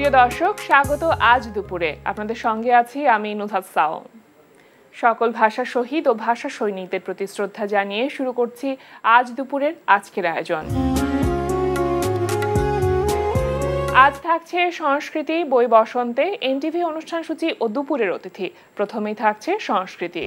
প্রিয় দর্শক, স্বাগত আজ দুপুরে। আপনাদের সঙ্গে আছি আমি নুহাত সাও। সকল ভাষা শহীদ ও ভাষা সৈনিকদের প্রতি শ্রদ্ধা জানিয়ে শুরু করছি আজ দুপুরের আজকের আয়োজন। আজ থাকছে সংস্কৃতি বই বসন্তে, এনটিভি অনুষ্ঠান সূচি ও দুপুরের অতিথি। প্রথমেই থাকছে সংস্কৃতি।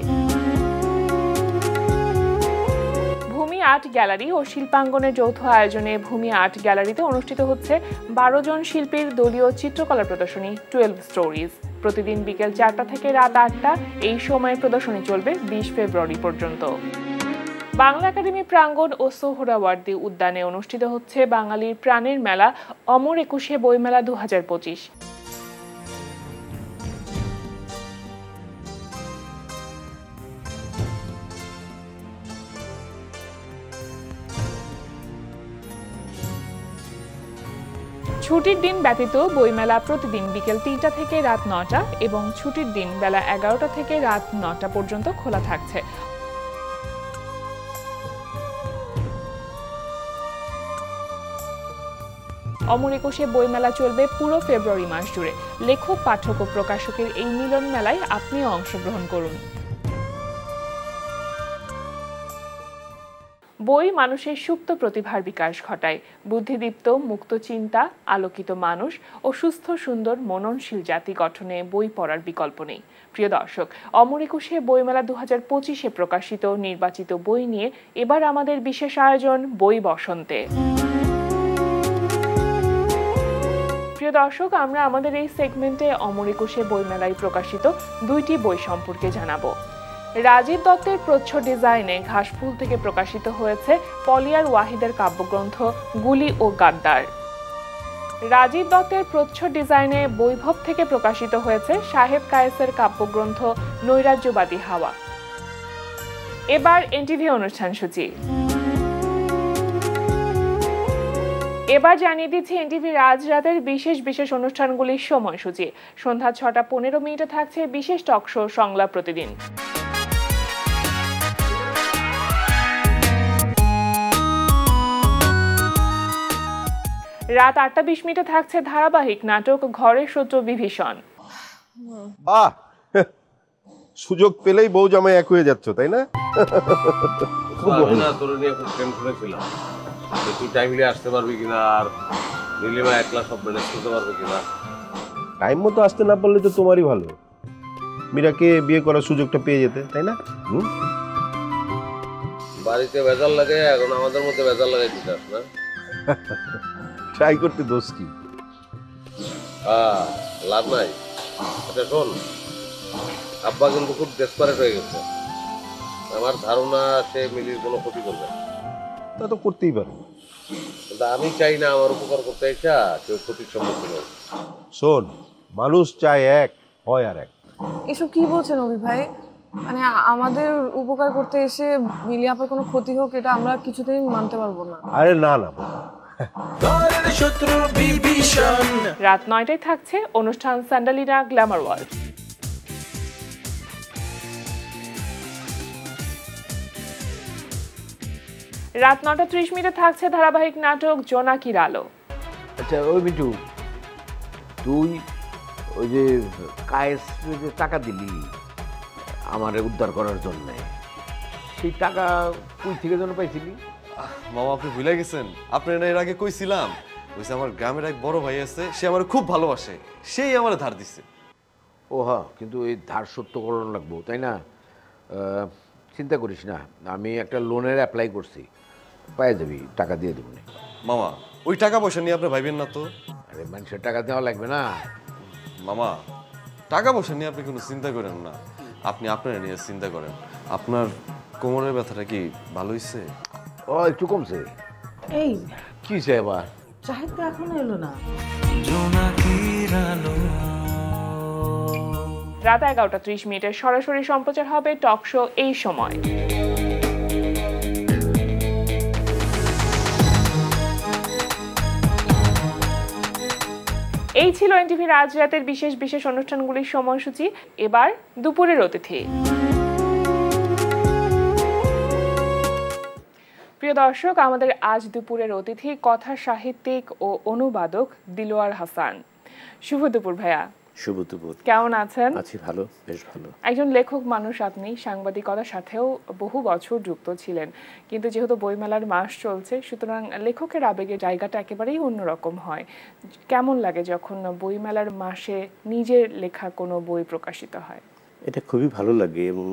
ভূমি আর্ট গ্যালারি ও শিল্পাঙ্গনের যৌথ আয়োজনে ভূমি আর্ট গ্যালারিতে অনুষ্ঠিত হচ্ছে 12 জন শিল্পীর দলীয় চিত্রকলা প্রদর্শনী 12 স্টোরিজ। প্রতিদিন বিকেল 4টা থেকে রাত 8টা এই সময়ে প্রদর্শনী চলবে 20 ফেব্রুয়ারি পর্যন্ত। বাংলা একাডেমি প্রাঙ্গণ ও সোহরাওয়ার্দী উদ্যানে অনুষ্ঠিত হচ্ছে বাঙালির প্রাণের মেলা অমর একুশে বইমেলা 2025। ছুটির দিন ব্যতীত বইমেলা প্রতিদিন বিকেল 3টা থেকে রাত 9টা এবং ছুটির দিন বেলা 11টা থেকে রাত 9টা পর্যন্ত খোলা থাকছে। অমর একুশে বইমেলা চলবে পুরো ফেব্রুয়ারি মাস জুড়ে। লেখক, পাঠক ও প্রকাশকের এই মিলন মেলায় আপনিও অংশগ্রহণ করুন। বই মানুষের সুপ্ত প্রতিভার বিকাশ ঘটায়। বুদ্ধিদীপ্ত, মুক্ত চিন্তা, আলোকিত মানুষ ও সুস্থ সুন্দর মননশীল জাতি গঠনে বই পড়ার বিকল্প নেই। প্রিয় দর্শক, অমর একুশে বইমেলা 2025-এ প্রকাশিত নির্বাচিত বই নিয়ে এবার আমাদের বিশেষ আয়োজন বই বসন্তে। প্রিয় দর্শক, আমরা আমাদের এই সেগমেন্টে অমর একুশে বইমেলায় প্রকাশিত 2টি বই সম্পর্কে জানাবো। রাজীব দত্তের প্রচ্ছদ ডিজাইনে ঘাসফুল থেকে প্রকাশিত হয়েছে পলিয়ার ওয়াহিদের কাব্যগ্রন্থ গুলি ও গাদ্দার। রাজীব দত্তের প্রচ্ছদ ডিজাইনে বৈভব থেকে প্রকাশিত হয়েছে সাহেব কায়েসের কাব্যগ্রন্থ নৈরাজ্যবাদী হাওয়া। এবার এনটিভি অনুষ্ঠান সূচি। এবার জানিয়ে দিচ্ছি এনটিভি রাজরাতের বিশেষ অনুষ্ঠানগুলির সময়সূচি। সন্ধ্যা 6টা 15 মিনিটে থাকছে বিশেষ টক শো সংলাপ প্রতিদিন। রাত 8টা 20 মিনিটে থাকছে ধারাবাহিক নাটক ঘরের শত্রু বিভীষণ। সুযোগ পেলেই বউ জামাই এক হয়ে যাচ্ছ, তাই না? তুই টাইমলি আসতে পারবি কিনা, আর নীলিমা একলা সব ম্যানেজ করতে পারবে কিনা? টাইম মতো আসতে না পারলে তো তোমারই ভালো। মীরাকে বিয়ে করার সুযোগটা পেয়ে যেতে, তাই না? বাড়িতে ভেজাল লাগে, এখন আমাদের মধ্যে ভেজাল লাগাই দিতাস না? ট্রাই করতে দোষ কি? লাভ নাই। আচ্ছা শোন, আব্বা কিন্তু খুব ডেসপারেট হয়ে গেছে। আমার ধারণা সে মিলির কোনো ক্ষতি করবে। তা তো করতেই পারো, কিন্তু আমি চাই না আমার উপকার করতে এসা কেউ ক্ষতির সম্মুখীন হোক। শোন, মানুষ চায় এক, হয় আর এক। এসব কি বলছেন অভি ভাই? মানে আমাদের উপকার করতে এসে মিলি আপার কোনো ক্ষতি হোক, এটা আমরা কিছুতেই মানতে পারবো না। আরে না, রাত 9টায় থাকছে অনুষ্ঠান স্যান্ডালিনা গ্ল্যামার ওয়ার্ল্ড। রাত 9টা 30 মিনিটে থাকছে ধারাবাহিক নাটক জোনাকির আলো। আচ্ছা ওই মিটু, তুই ওই যে কায়েস যে টাকা দিলি আমার উদ্ধার করার জন্য, সেই টাকা কই থেকে যেন পাইছিলি? মামা, আপনি ভুলে গেছেন? আপনার এর আগে কইছিলাম, ওইসে আমার গ্রামের এক বড় ভাই আছে, সে আমার খুব ভালোবাসে, সেই আমার ধার দিচ্ছে। ও হ্যাঁ, কিন্তু এই ধার সত্য করানো লাগবো, তাই না? চিন্তা করিস না, আমি একটা লোনের অ্যাপ্লাই করছি, পাই যাবি, টাকা দিয়ে দেবো। মামা, ওই টাকা পয়সা নিয়ে আপনি ভাইবেন না তো। আরে মানুষের টাকা দেওয়া লাগবে না মামা। টাকা পয়সা নিয়ে আপনি কোনো চিন্তা করেন না, আপনি আপনার নিয়ে চিন্তা করেন। আপনার কোমরের ব্যথাটা কি ভালো হয়েছে? ও একটু কমছে। এই কি হয়েছে এবার? চাহিদ তো এখনো এলো না। রাত 11টা 30 মিনিটে সরাসরি সম্প্রচার হবে টক শো এই সময়। এই ছিল এনটিভি রাজরাতের বিশেষ অনুষ্ঠানগুলির সময়সূচি। এবার দুপুরের অতিথি। প্রিয় দর্শক, আমাদের আজ দুপুরের অতিথি কথা সাহিত্যিক ও অনুবাদক দিলওয়ার হাসান। শুভ দুপুর ভাইয়া, শুভ দুপুর। কেমন আছেন? আছি ভালো, বেশ ভালো। একজন লেখক মানুষ আপনি, সাংবাদিকতার সাথেও বহু বছর যুক্ত ছিলেন, কিন্তু যেহেতু বইমেলার মাস চলছে সুতরাং লেখকের আবেগের জায়গাটা একেবারেই অন্যরকম হয়। কেমন লাগে যখন বইমেলার মাসে নিজের লেখা কোনো বই প্রকাশিত হয়? এটা খুবই ভালো লাগে এবং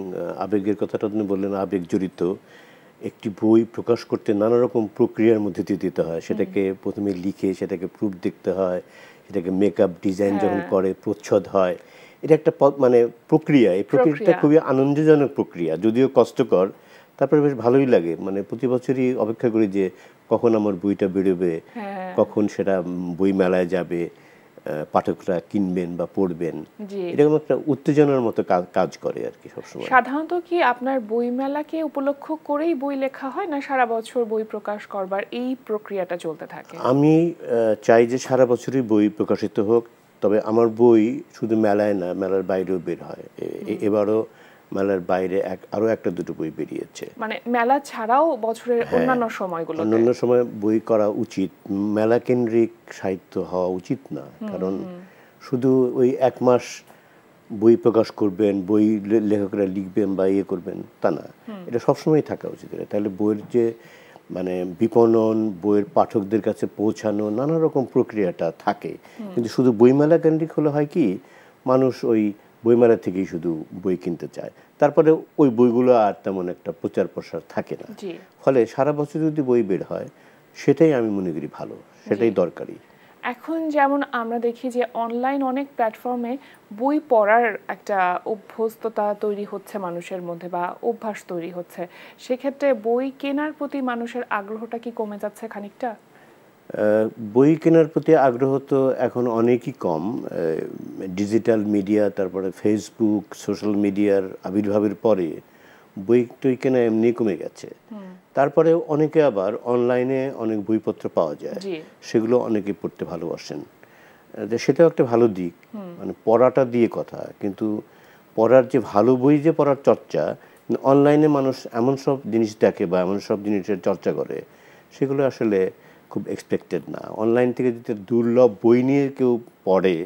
আবেগের কথাটা আপনি বললেন, আবেগ জড়িত। একটি বই প্রকাশ করতে নানা রকম প্রক্রিয়ার মধ্যে দিয়ে দিতে হয়। সেটাকে প্রথমে লিখে সেটাকে প্রুফ দেখতে হয়, সেটাকে মেকআপ ডিজাইন যখন করে প্রচ্ছদ হয়। এটা একটা মানে প্রক্রিয়া। এই প্রক্রিয়াটা খুবই আনন্দজনক প্রক্রিয়া, যদিও কষ্টকর, তারপরে বেশ ভালোই লাগে। মানে প্রতি বছরই অপেক্ষা করি যে কখন আমার বইটা বেরোবে, কখন সেটা বই মেলায় যাবে, পাঠকরা কিনবেন বা পড়বেন। এরকম একটা উত্তেজনার মতো কাজ করে আর কি সবসময়। সাধারণত কি আপনার বইমেলাকে উপলক্ষ করেই বই লেখা হয়, না সারা বছর বই প্রকাশ করবার এই প্রক্রিয়াটা চলতে থাকে? আমি চাই যে সারা বছরই বই প্রকাশিত হোক, তবে আমার বই শুধু মেলায় না, মেলার বাইরেও বের হয়। এবারও মেলার বাইরে আরো একটা দুটো বই বেরিয়েছে। মানে মেলা ছাড়াও বছরের অন্যান্য সময়গুলোতে? অন্যান্য সময় বই করা উচিত, মেলা কেন্দ্রিক সাহিত্য হওয়া উচিত না। কারণ শুধু ওই এক মাস বই প্রকাশ করবেন, বই লেখকরা লিখবেন বা ইয়ে করবেন তা না, এটা সবসময় থাকা উচিত। তাহলে বইয়ের যে মানে বিপণন, বইয়ের পাঠকদের কাছে পৌঁছানো, নানা রকম প্রক্রিয়াটা থাকে। কিন্তু শুধু বইমেলা কেন্দ্রিক হলে হয় কি, মানুষ ওই বইমেলা থেকেই শুধু বই কিনতে চায়, তারপরে ওই বইগুলো আর তেমন একটা প্রচার প্রসার থাকে না। ফলে সারা বছর যদি বই বের হয় সেটাই আমি মনে করি ভালো, সেটাই দরকারি। এখন যেমন আমরা দেখি যে অনলাইন অনেক প্ল্যাটফর্মে বই পড়ার একটা অভ্যস্ততা তৈরি হচ্ছে মানুষের মধ্যে, বা অভ্যাস তৈরি হচ্ছে, সেক্ষেত্রে বই কেনার প্রতি মানুষের আগ্রহটা কি কমে যাচ্ছে খানিকটা? বই কেনার প্রতি আগ্রহ তো এখন অনেকই কম। ডিজিটাল মিডিয়া, তারপরে ফেসবুক, সোশ্যাল মিডিয়ার আবির্ভাবের পরে বই টই কেনা এমনি কমে গেছে। তারপরে অনেকে আবার অনলাইনে অনেক বইপত্র পাওয়া যায়, সেগুলো অনেকে পড়তে ভালোবাসেন। সেটাও একটা ভালো দিক, মানে পড়াটা দিয়ে কথা। কিন্তু পড়ার যে ভালো বই যে পড়ার চর্চা, অনলাইনে মানুষ এমন সব জিনিস দেখে বা এমন সব জিনিসের চর্চা করে, সেগুলো আসলে খুব এক্সপেক্টেড না। অনলাইন থেকে যদি দুর্লভ বই নিয়ে কেউ পড়ে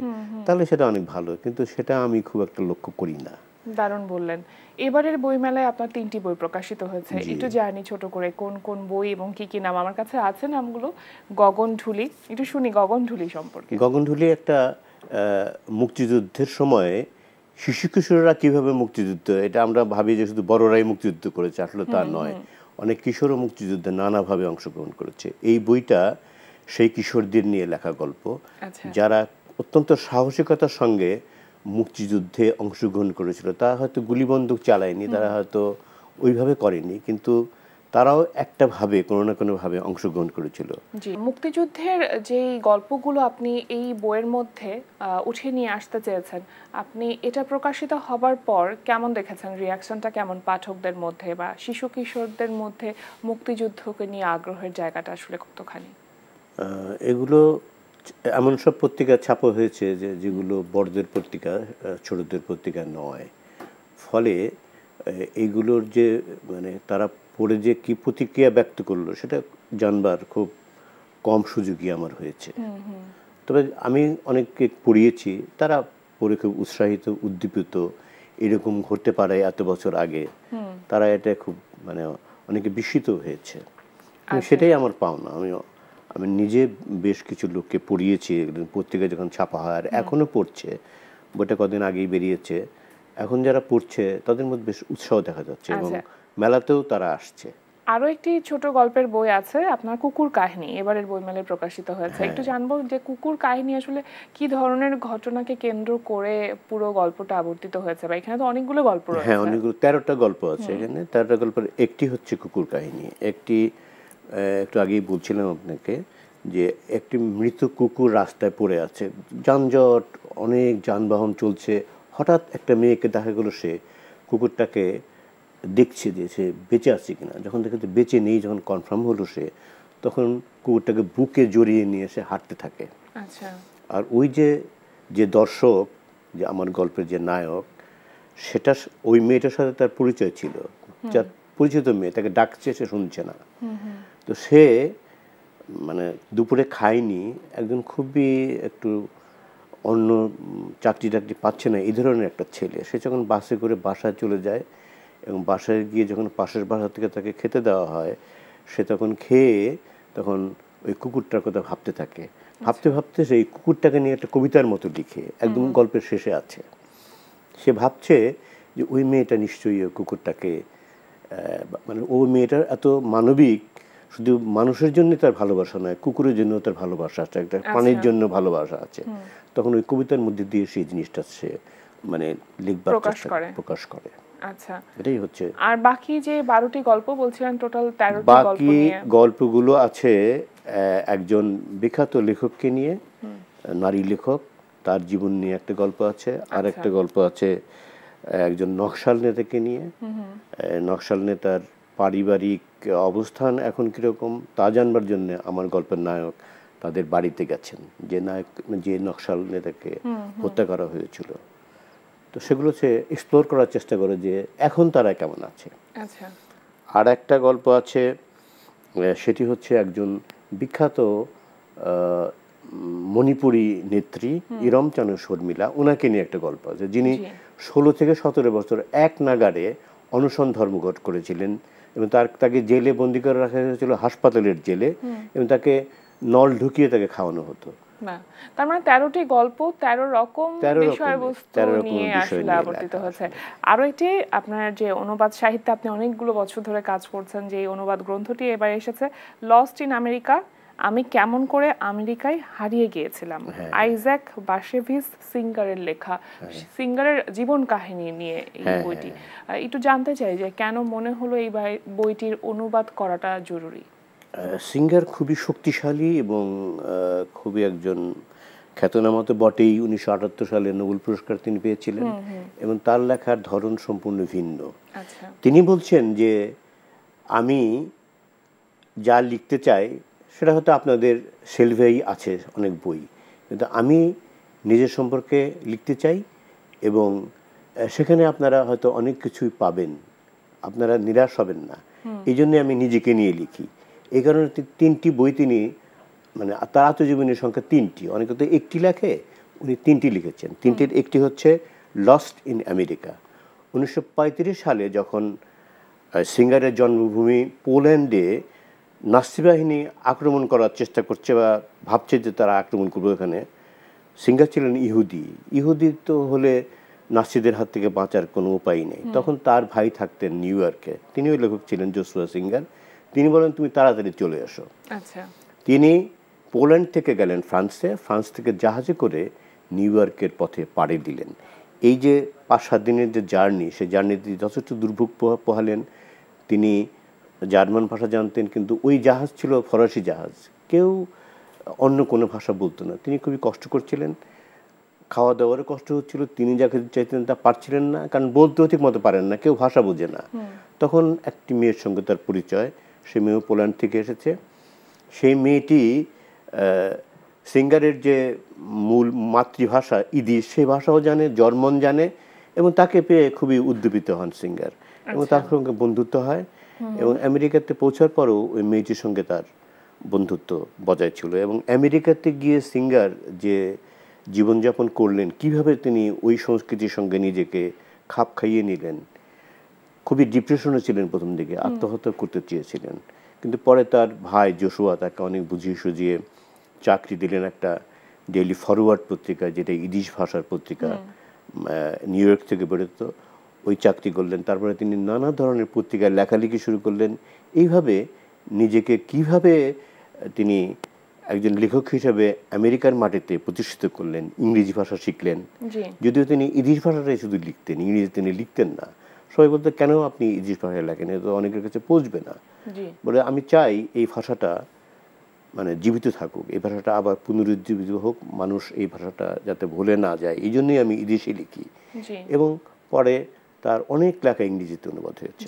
তাহলে সেটা অনেক ভালো, কিন্তু সেটা আমি খুব একটা লক্ষ্য করি না। দারুণ বললেন। এবারের বইমেলায় আপনার 3টি বই প্রকাশিত হয়েছে, একটু জানি ছোট করে কোন কোন বই এবং কি কি নাম? আমার কাছে আছে নামগুলো। গগনঢুলি, একটু শুনি গগনঢুলি সম্পর্কে। গগনঢুলি একটা মুক্তিযুদ্ধের সময়ে শিশু কিশোররা কিভাবে মুক্তিযুদ্ধ, এটা আমরা ভাবি যে শুধু বড়রাই মুক্তিযুদ্ধ করেছে, আসলে তা নয়। অনেক কিশোরও মুক্তিযুদ্ধে নানাভাবে অংশগ্রহণ করেছে। এই বইটা সেই কিশোরদের নিয়ে লেখা গল্প, যারা অত্যন্ত সাহসিকতার সঙ্গে মুক্তিযুদ্ধে অংশগ্রহণ করেছিল। তারা হয়তো গুলি বন্দুক চালায়নি, তারা হয়তো ওইভাবে করেনি, কিন্তু তারাও একটা ভাবে কোনো না কোনো ভাবে অংশগ্রহণ করেছিল। জি, মুক্তিযুদ্ধের যেই গল্পগুলো আপনি এই বইয়ের মধ্যে উঠে নিয়ে আসতে চেয়েছেন, আপনি এটা প্রকাশিত হবার পর কেমন দেখেছেন? রিয়াকশনটা কেমন পাঠকদের মধ্যে বা শিশু কিশোরদের মধ্যে মুক্তিযুদ্ধকে নিয়ে আগ্রহের জায়গাটা আসলে কতখানি? এগুলো এমন সব পত্রিকা ছাপা হয়েছে যেগুলো বড়দের পত্রিকা, ছোটদের পত্রিকা নয়। ফলে এইগুলোর যে মানে তারা পড়ে যে কি প্রতিক্রিয়া ব্যক্ত করলো সেটা জানবার খুব কম সুযোগই আমার হয়েছে। তবে আমি অনেককে পড়িয়েছি, তারা পড়ে খুব উৎসাহিত, উদ্দীপিত, এরকম ঘটতে পারে এত বছর আগে, তারা এটা খুব মানে অনেকে বিস্মিত হয়েছে। সেটাই আমার পাওনা। আমি নিজে বেশ কিছু লোককে পড়িয়েছি, পত্রিকা যখন ছাপা হয়, আর এখনও পড়ছে। বইটা কদিন আগেই বেরিয়েছে। এখন যারা পড়ছে তাদের মধ্যে বেশ উৎসাহ দেখা যাচ্ছে এবং মেলাতেও তারা আসছে। আরো একটি ছোট গল্পের বই আছে আপনার, কুকুর কাহিনী, এবারের বইমেলায় প্রকাশিত হয়েছে। একটু জানবো যে কুকুর কাহিনী আসলে কি ধরনের ঘটনাকে কেন্দ্র করে পুরো গল্পটা আবর্তিত হয়েছে, বা এখানে তো অনেকগুলো গল্প রয়েছে। হ্যাঁ, অনেকগুলো, 13টা গল্প আছে এখানে। 13টা গল্পের একটি হচ্ছে কুকুর কাহিনী। একটু আগেই বলছিলাম আপনাকে যে একটি মৃত কুকুর রাস্তায় পড়ে আছে, যানজট, অনেক যানবাহন চলছে। হঠাৎ একটা মেয়েকে দেখা গেল সে কুকুরটাকে দেখছে যে সে বেঁচে আছে কিনা। যখন দেখে বেঁচে নেই, যখন কনফার্ম হলো সে, তখন কুকুরটাকে বুকে জড়িয়ে নিয়ে সে হাঁটতে থাকে। আর ওই যে দর্শক, যে আমার গল্পের যে নায়ক, সেটা ওই মেয়েটার সাথে তার পরিচয় ছিল, যার পরিচিত মেয়ে, তাকে ডাকছে, সে শুনছে না। তো সে মানে দুপুরে খায়নি, একজন খুবই একটু অন্য চাকরি টাকরি পাচ্ছে না এই ধরনের একটা ছেলে। সে যখন বাসে করে বাসায় চলে যায় এবং বাসায় গিয়ে যখন পাশের বাসা থেকে তাকে খেতে দেওয়া হয়, সে তখন খেয়ে তখন ওই কুকুরটার কথা ভাবতে থাকে। ভাবতে ভাবতে সেই কুকুরটাকে নিয়ে একটা কবিতার মতো লিখে একদম গল্পের শেষে আছে। সে ভাবছে যে ওই মেয়েটা নিশ্চয়ই ওই কুকুরটাকে মানে ওই মেয়েটার এত মানবিক, শুধু মানুষের জন্য তার ভালোবাসা নয়, কুকুরের জন্য তার ভালোবাসা আছে, একটা প্রাণীর জন্য ভালোবাসা আছে। তখন ওই কবিতার মধ্যে দিয়ে সেই জিনিসটা সে মানে লিখবার প্রকাশ করে। আচ্ছা, এটাই হচ্ছে। আর বাকি যে 12টি গল্প বলছিলেন, টোটাল 13টি গল্প বাকি গল্পগুলো আছে একজন বিখ্যাত লেখককে নিয়ে, নারী লেখক, তার জীবন নিয়ে একটা গল্প আছে। আর একটা গল্প আছে একজন নকশাল নেতাকে নিয়ে। নকশাল নেতার পারিবারিক অবস্থান এখন কিরকম তা জানবার জন্য আমার গল্পের নায়ক তাদের বাড়িতে গেছেন, যে নকশাল নেতাকে হত্যা করা হয়েছিল। তো সেগুলো সে এক্সপ্লোর করার চেষ্টা করে যে এখন তারা কেমন আছে। আর একটা গল্প আছে, সেটি হচ্ছে একজন বিখ্যাত মণিপুরী নেত্রী ইরমচানু শর্মিলা, ওনাকে নিয়ে একটা গল্প আছে, যিনি 16 থেকে 17 বছর এক নাগাড়ে অনশন ধর্মঘট করেছিলেন এবং তাকে জেলে বন্দি করে রাখা হয়েছিল, হাসপাতালের জেলে, এবং তাকে নল ঢুকিয়ে তাকে খাওয়ানো হতো। তার মানে 13টি গল্প 13 রকম বিষয়বস্তু নিয়ে আসলে আবর্তিত হচ্ছে। আরো একটি, আপনার যে অনুবাদ সাহিত্যে আপনি অনেকগুলো বছর ধরে কাজ করছেন, যে অনুবাদ গ্রন্থটি এবার এসেছে, লস্ট ইন আমেরিকা, আমি কেমন করে আমেরিকায় হারিয়ে গিয়েছিলাম, আইজ্যাক বাশেভিচ সিঙ্গারের লেখা, সিঙ্গারের জীবন কাহিনী নিয়ে এই বইটি। একটু জানতে চাই যে কেন মনে হলো এই বইটির অনুবাদ করাটা জরুরি? সিঙ্গার খুবই শক্তিশালী এবং খুবই একজন খ্যাতনামা তো বটেই। 1978 সালে নোবেল পুরস্কার তিনি পেয়েছিলেন এবং তার লেখার ধরন সম্পূর্ণ ভিন্ন। তিনি বলছেন যে আমি যা লিখতে চাই সেটা হয়তো আপনাদের শেলভেই আছে অনেক বই, কিন্তু আমি নিজের সম্পর্কে লিখতে চাই এবং সেখানে আপনারা হয়তো অনেক কিছুই পাবেন, আপনারা নিরাশ হবেন না, এই জন্যে আমি নিজেকে নিয়ে লিখি। এই কারণে 3টি বই তিনি, মানে তার আত্মজীবনীর সংখ্যা 3টি, অনেকে তো 1টি লেখে, উনি 3টি লিখেছেন। 3টির একটি হচ্ছে লস্ট ইন আমেরিকা। 1935 সালে যখন সিঙ্গারের জন্মভূমি পোল্যান্ডে নাৎসি বাহিনী আক্রমণ করার চেষ্টা করছে বা ভাবছে যে তারা আক্রমণ করবে, ওখানে সিঙ্গার ছিলেন ইহুদি তো হলে নাৎসিদের হাত থেকে বাঁচার কোনো উপায় নেই। তখন তার ভাই থাকতেন নিউ ইয়র্কে, তিনিও লেখক ছিলেন, জোসুয়া সিঙ্গার। তিনি বলেন তুমি তাড়াতাড়ি চলে এসো। তিনি পোল্যান্ড থেকে গেলেন ফ্রান্সে, ফ্রান্স থেকে জাহাজে করে নিউ ইয়র্কের পথে পাড়ি দিলেন। এই যে 5-7 দিনের যে জার্নি, সেই জার্নিতে যথেষ্ট দুর্ভোগ পোহালেন। তিনি জার্মান ভাষা জানতেন, কিন্তু ওই জাহাজ ছিল ফরাসি জাহাজ, কেউ অন্য কোনো ভাষা বলতো না। তিনি খুবই কষ্ট করছিলেন, খাওয়া দাওয়ারও কষ্ট হচ্ছিল, তিনি যাকে চাইতেন তা পারছিলেন না, কারণ বলতেও ঠিক মতো পারেন না, কেউ ভাষা বোঝে না। তখন একটি মেয়ের সঙ্গে তার পরিচয়, সে মেয়েও পোল্যান্ড থেকে এসেছে। সেই মেয়েটি সিঙ্গারের যে মূল মাতৃভাষা ইদিশ, সেই ভাষাও জানে, জার্মান জানে, এবং তাকে পেয়ে খুবই উদ্দীপিত হন সিঙ্গার এবং তার সঙ্গে বন্ধুত্ব হয়। এবং আমেরিকাতে পৌঁছার পরও ওই মেয়েটির সঙ্গে তার বন্ধুত্ব বজায় ছিল। এবং আমেরিকাতে গিয়ে সিঙ্গার যে জীবনযাপন করলেন, কিভাবে তিনি ওই সংস্কৃতির সঙ্গে নিজেকে খাপ খাইয়ে নিলেন। খুবই ডিপ্রেশনে ছিলেন প্রথম দিকে, আত্মহত্যা করতে চেয়েছিলেন, কিন্তু পরে তার ভাই জোশুয়া তাকে অনেক বুঝিয়ে সুঝিয়ে চাকরি দিলেন একটা ডেইলি ফরওয়ার্ড পত্রিকা, যেটা ইদিশ ভাষার পত্রিকা, নিউ ইয়র্ক থেকে বেরোতো, ওই চাকরি করলেন। তারপরে তিনি নানা ধরনের পত্রিকায় লেখালেখি শুরু করলেন। এইভাবে নিজেকে কিভাবে তিনি একজন লেখক হিসেবে আমেরিকার মাটিতে প্রতিষ্ঠিত করলেন। ইংরেজি ভাষা শিখলেন, যদিও তিনি ইদিশ ভাষাটাই শুধু লিখতেন, ইংরেজি তিনি লিখতেন না। সবাই বলতো কেন আপনি ইদিশ ভাষায় লেখেন, এ তো অনেকের কাছে পৌঁছবে না। বলে আমি চাই এই ভাষাটা মানে জীবিত থাকুক, এই ভাষাটা আবার পুনরুজ্জীবিত হোক, মানুষ এই ভাষাটা যাতে ভুলে না যায়, এই জন্যই আমি ইদিশে লিখি। এবং পরে তার অনেক লেখা ইংরেজিতে অনুবাদ হয়েছে।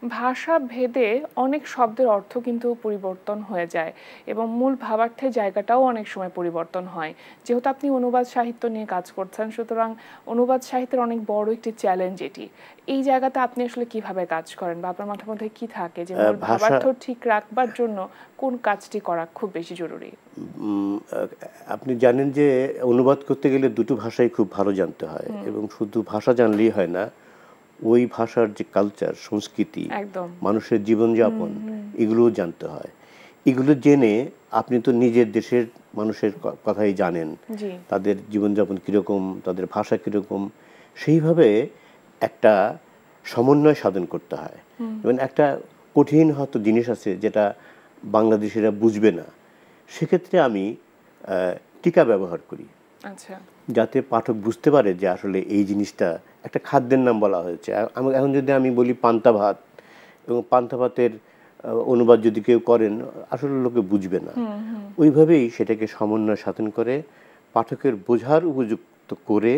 ভাষা ভেদে অনেক শব্দের অর্থ কিন্তু পরিবর্তন হয়ে যায় এবং মূল ভাবার্থের জায়গাটাও অনেক সময় পরিবর্তন হয়। যেহেতু আপনি অনুবাদ সাহিত্য নিয়ে কাজ করছেন, সুতরাং অনুবাদ সাহিত্যের অনেক বড় একটি চ্যালেঞ্জ এটি। এই জায়গাতে আপনি আসলে কিভাবে কাজ করেন বা আপনার মাথার মধ্যে কি থাকে যে মূল ভাবার্থ ঠিক রাখবার জন্য কোন কাজটি করা খুব বেশি জরুরি? আপনি জানেন যে অনুবাদ করতে গেলে দুটো ভাষাই খুব ভালো জানতে হয়, এবং শুধু ভাষা জানলেই হয় না, ওই ভাষার যে কালচার, সংস্কৃতি, মানুষের জীবনযাপন, এগুলোও জানতে হয়। এগুলো জেনে আপনি তো নিজের দেশের মানুষের কথাই জানেন, তাদের জীবনযাপন কীরকম, তাদের ভাষা কীরকম, সেইভাবে একটা সমন্বয় সাধন করতে হয়। যেমন একটা কঠিন হয়তো জিনিস আছে যেটা বাংলাদেশিরা বুঝবে না, সেক্ষেত্রে আমি টিকা ব্যবহার করি, যাতে পাঠক বুঝতে পারে যে আসলে এই জিনিসটা একটা খাদ্যের নাম বলা হয়েছে। এখন যদি আমি বলি পান্তা ভাত, এবং পান্তা ভাতের অনুবাদ যদি কেউ করেন, আসলে লোকে বুঝবে না। ওইভাবেই সেটাকে সমন্বয় সাধন করে পাঠকের বোঝার উপযুক্ত করে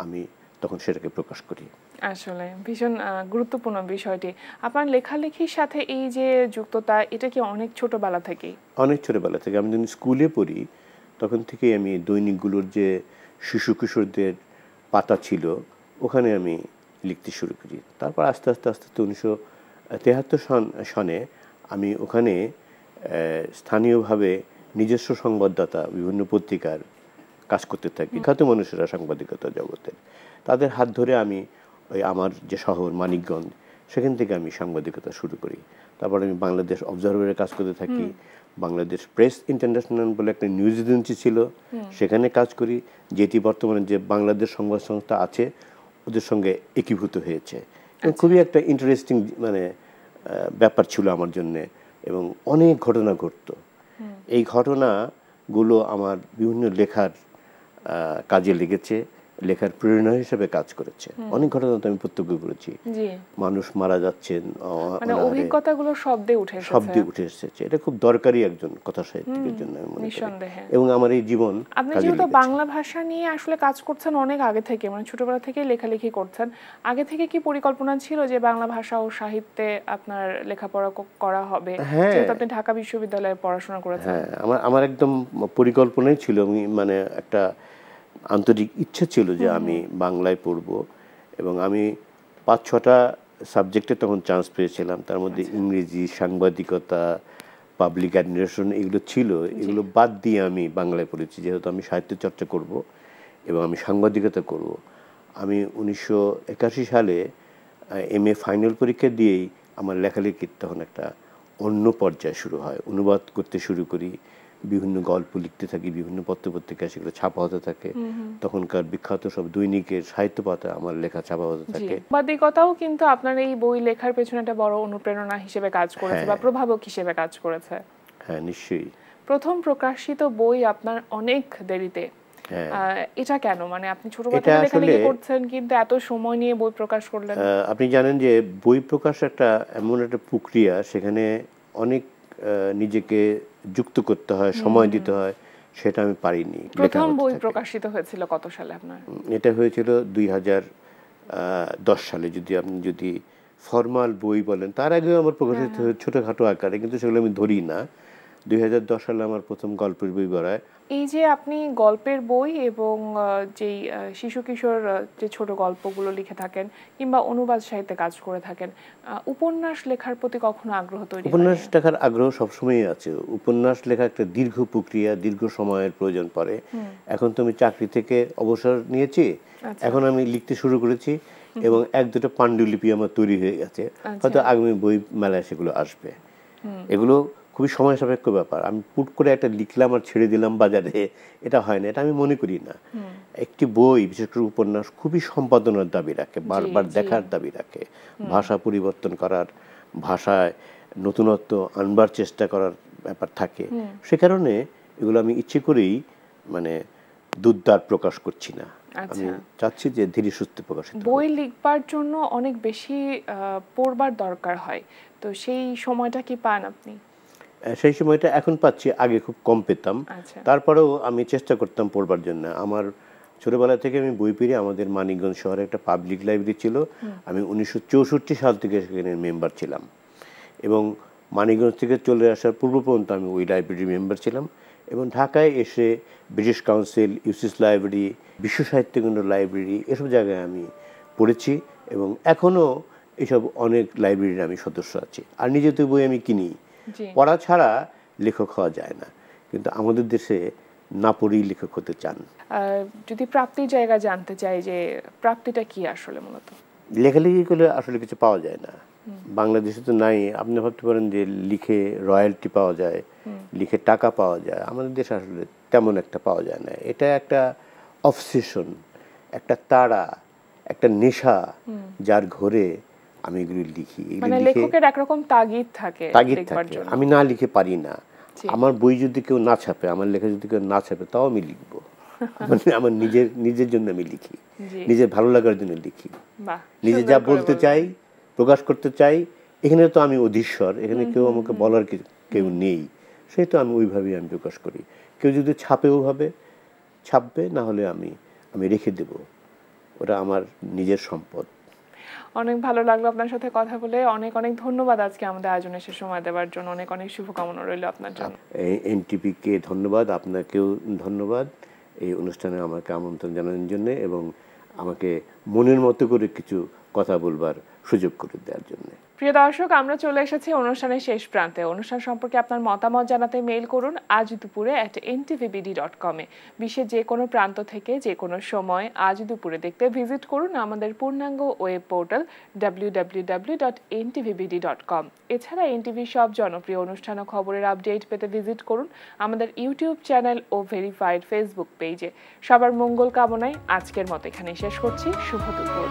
আমি তখন সেটাকে প্রকাশ করি। আসলে ভীষণ গুরুত্বপূর্ণ বিষয়টি। আপনার লেখালেখির সাথে এই যে যুক্ততা, এটা কি অনেক ছোটবেলা থেকেই? অনেক ছোটবেলা থেকে। আমি যখন স্কুলে পড়ি তখন থেকেই আমি দৈনিকগুলোর যে শিশু কিশোরদের পাতা ছিল ওখানে আমি লিখতে শুরু করি। তারপর আস্তে আস্তে 1973 সনে আমি ওখানে স্থানীয়ভাবে নিজস্ব সংবাদদাতা বিভিন্ন পত্রিকার কাজ করতে থাকি। খ্যাত মানুষেরা সাংবাদিকতা জগতের, তাদের হাত ধরে আমি ওই আমার যে শহর মানিকগঞ্জ, সেখান থেকে আমি সাংবাদিকতা শুরু করি। তারপর আমি বাংলাদেশ অবজারভারের কাজ করতে থাকি, বাংলাদেশ প্রেস ইন্টারন্যাশনাল বলে একটা নিউজ এজেন্সি ছিল, সেখানে কাজ করি, যেটি বর্তমানে যে বাংলাদেশ সংবাদ সংস্থা আছে ওদের সঙ্গে একীভূত হয়েছে। খুবই একটা ইন্টারেস্টিং ব্যাপার ছিল আমার জন্যে, এবং অনেক ঘটনা ঘটতো। এই ঘটনাগুলো আমার বিভিন্ন লেখার কাজে লেগেছে, লেখার প্রেরণা হিসেবে কাজ করেছে। অনেক ঘটনা তো আমি প্রত্যক্ষ করেছি, মানুষ মারা যাচ্ছেন, অভিজ্ঞতাগুলো শব্দে উঠে এসেছে। এটা খুব দরকারি একজন কথা সাহিত্যিকের জন্য আমি মনে করি, এবং আমার এই জীবন। আপনি যেহেতু বাংলা ভাষা নিয়ে আসলে কাজ করছেন অনেক আগে থেকে, ছোটবেলা থেকে লেখালেখি করছেন, আগে থেকে কি পরিকল্পনা ছিল যে বাংলা ভাষা ও সাহিত্যে আপনার লেখাপড়া করা হবে? যেহেতু আপনি ঢাকা বিশ্ববিদ্যালয়ে পড়াশোনা করেছেন। হ্যাঁ, আমার একদম পরিকল্পনাই ছিল, আমি একটা আন্তরিক ইচ্ছে ছিল যে আমি বাংলায় পড়ব, এবং আমি 5-6টা সাবজেক্টে তখন চান্স পেয়েছিলাম। তার মধ্যে ইংরেজি, সাংবাদিকতা, পাবলিক অ্যাডমিনিস্ট্রেশন এগুলো ছিল। এগুলো বাদ দিয়ে আমি বাংলায় পড়েছি, যেহেতু আমি সাহিত্য চর্চা করব এবং আমি সাংবাদিকতা করব। আমি 1981 সালে MA ফাইনাল পরীক্ষা দিয়েই আমার লেখালেখির তখন একটা অন্য পর্যায়ে শুরু হয়। অনুবাদ করতে শুরু করি, বিভিন্ন গল্প লিখতে থাকি, বিভিন্ন পত্রপত্রিকায় সেগুলো ছাপা হতে থাকে। তখনকার বিখ্যাত সব দৈনিকের সাহিত্য পাতা আমার লেখা ছাপা হতে থাকে। সাংবাদিকতাও কিন্তু আপনার এই বই লেখার পেছনে একটা বড় অনুপ্রেরণা হিসেবে কাজ করেছে বা প্রভাবক হিসেবে কাজ করেছে। হ্যাঁ, নিশ্চয়ই। প্রথম প্রকাশিত বই আপনার অনেক দেরিতে, এটা কেন? আপনি ছোটবেলা থেকে লেখালেখি করছেন কিন্তু এত সময় নিয়ে বই প্রকাশ করলেন। আপনি জানেন যে বই প্রকাশ এমন একটা প্রক্রিয়া, সেখানে অনেক নিজেকে যুক্ত করতে হয়, সময় দিতে হয়, সেটা আমি পারিনি। প্রথম বই প্রকাশিত হয়েছিল কত সালে আপনার? এটা হয়েছিল 2010 সালে। যদি ফরমাল বই বলেন, তার আগেও আমার প্রকাশিত ছোটখাটো আকারে, কিন্তু সেগুলো আমি ধরি না। 2010 সালে আমার প্রথম গল্পের বই বেরোয়। এই যে আপনি গল্পের বই এবং যেই শিশু কিশোর যে ছোট গল্পগুলো লিখে থাকেন কিংবা অনুবাদ সাহিত্যে কাজ করে থাকেন, উপন্যাস লেখার প্রতি কখনো আগ্রহ তৈরি? উপন্যাস লেখার আগ্রহ সবসময়ই আছে। উপন্যাস লেখা একটা দীর্ঘ প্রক্রিয়া, দীর্ঘ সময়ের প্রয়োজন পড়ে। এখন তো আমি চাকরি থেকে অবসর নিয়েছি, এখন আমি লিখতে শুরু করেছি, এবং 1-2টা পাণ্ডুলিপি আমার তৈরি হয়ে গেছে। হয়তো আগামী বই মেলায় সেগুলো আসবে। এগুলো খুবই সময় সাপেক্ষ ব্যাপার। আমি পুট করে একটা লিখলাম আর ছেড়ে দিলাম বাজারে, এটা হয় না, এটা আমি মনে করি না। একটি বই, বিশেষ করে উপন্যাস, খুবই সম্পাদনার দাবি রাখে, বারবার দেখার দাবি রাখে, ভাষা পরিবর্তন করার, ভাষায় নতুনত্ব আনবার চেষ্টা করার ব্যাপার থাকে। সে কারণে এগুলো আমি ইচ্ছে করেই দুধদার প্রকাশ করছি না। আমি চাচ্ছি যে ধীরে সুস্থে প্রকাশিত। বই লিখবার জন্য অনেক বেশি পড়বার দরকার হয়, তো সেই সময়টা কি পান আপনি? সেই সময়টা এখন পাচ্ছি, আগে খুব কম পেতাম। তারপরেও আমি চেষ্টা করতাম পড়বার জন্য। আমার ছোটবেলা থেকে আমি বই পড়ি। আমাদের মানিকগঞ্জ শহরে একটা পাবলিক লাইব্রেরি ছিল, আমি 1964 সাল থেকে সেখানে মেম্বার ছিলাম, এবং মানিকগঞ্জ থেকে চলে আসার পূর্ব পর্যন্ত আমি ওই লাইব্রেরির মেম্বার ছিলাম। এবং ঢাকায় এসে ব্রিটিশ কাউন্সিল, ইউসিস লাইব্রেরি, বিশ্ব সাহিত্য কেন্দ্র লাইব্রেরি, এসব জায়গায় আমি পড়েছি এবং এখনও এসব অনেক লাইব্রেরির আমি সদস্য আছি। আর নিজে তো বই আমি কিনি। পড়া ছাড়া লেখক হওয়া যায় না, কিন্তু আমাদের দেশে না পড়েই লেখক হতে চান। যদি প্রাপ্তির জায়গা জানতে চাই, যে প্রাপ্তিটা কি আসলে মূলত? লেখালেখি করলে আসলে কিছু পাওয়া যায় না, বাংলাদেশে তো নাই। আপনি ভাবতে পারেন যে লিখে রয়্যালটি পাওয়া যায়, লিখে টাকা পাওয়া যায়, আমাদের দেশে আসলে তেমন একটা পাওয়া যায় না। এটা একটা অবসেশন, একটা তাড়া, একটা নেশা, যার ঘরে আমি এগুলি লিখি। মানে লেখকের একরকম তাগিদ থাকে। আমি না লিখে পারি না। আমার বই যদি কেউ না ছাপে, আমার লেখা যদি কেউ না ছাপে, তাও আমি লিখবো। আমার নিজের জন্য আমি লিখি, নিজের ভালো লাগার জন্য লিখি, নিজে যা বলতে চাই, প্রকাশ করতে চাই। এখানে তো আমি অধীশ্বর, এখানে কেউ আমাকে বলার কেউ নেই, সেই তো আমি ওইভাবেই আমি প্রকাশ করি। কেউ যদি ছাপে ওভাবে ছাপবে, না হলে আমি রেখে দেব, ওটা আমার নিজের সম্পদ। অনেক ভালো লাগলো আপনার সাথে কথা বলে। অনেক অনেক ধন্যবাদ আজকে আমাদের আয়োজনে এসে সময় দেওয়ার জন্য। অনেক অনেক শুভকামনা রইল আপনার জন্য। এনটিভিকে ধন্যবাদ, আপনাকেও ধন্যবাদ এই অনুষ্ঠানে আমাকে আমন্ত্রণ জানানোর জন্য এবং আমাকে মনের মতো করে কিছু কথা বলবার সুযোগ করে দেওয়ার জন্য। প্রিয় দর্শক, আমরা চলে এসেছি অনুষ্ঠানের শেষ প্রান্তে। অনুষ্ঠান সম্পর্কে আপনার মতামত জানাতে মেইল করুন আজ দুপুরে @ntvbd.com এ। বিশ্বের যে কোনো প্রান্ত থেকে যে কোনো সময় আজ দুপুরে দেখতে ভিজিট করুন আমাদের পূর্ণাঙ্গ ওয়েব পোর্টাল www.ntvbd.com। এছাড়া এনটিভি সব জনপ্রিয় অনুষ্ঠান ও খবরের আপডেট পেতে ভিজিট করুন আমাদের ইউটিউব চ্যানেল ও ভেরিফাইড ফেসবুক পেজে। সবার মঙ্গল কামনায় আজকের মতো এখানে শেষ করছি। শুভ দুপুর।